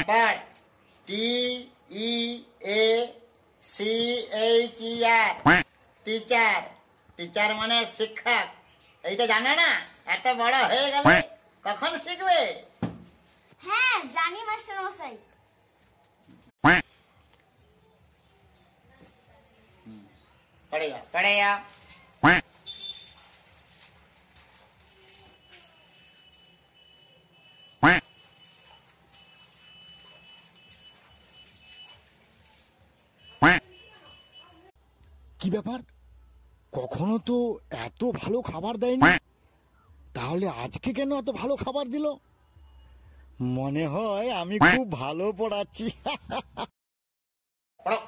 পড় TEACHER teacher. Teacher মানে শিক্ষক। এইটা জানে না? এত বড় হয়ে গেলে কখন শিখবে? হ্যাঁ জানি মাস্টার মশাই। পড়েগা পড়েগা। কি ব্যাপার, কখনো তো এত ভালো খাবার দেয়নি, তাহলে আজকে কেন এত ভালো খাবার দিল? মনে হয় আমি খুব ভালো পড়াচ্ছি। পড়ো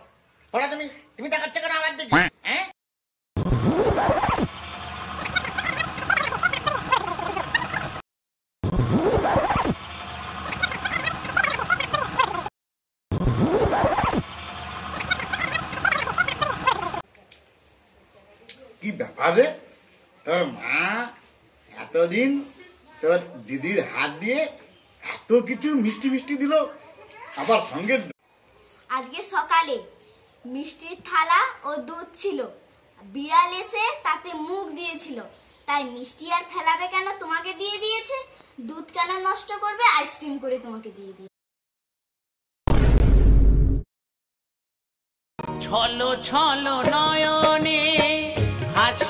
পড়ো। তুমি তুমি দেখাচ্ছ কেন আমার দিকে? হ্যাঁ, কি ব্যাপারে? তোর মা এতদিন তোর দিদির হাত দিয়ে এত কিছু মিষ্টি মিষ্টি দিল, আবার সঙ্গে আজকে সকালে মিষ্টির থালা ও দুধ ছিল, বিড়াল এসে তাতে মুখ দিয়েছিল, তাই মিষ্টি আর ফেলাবে কেন, তোমাকে দিয়ে দিয়েছে। দুধ কেন নষ্ট করবে, আইসক্রিম করে তোমাকে দিয়ে দিয়েছে। ছলো ছলো নয়নে হাসি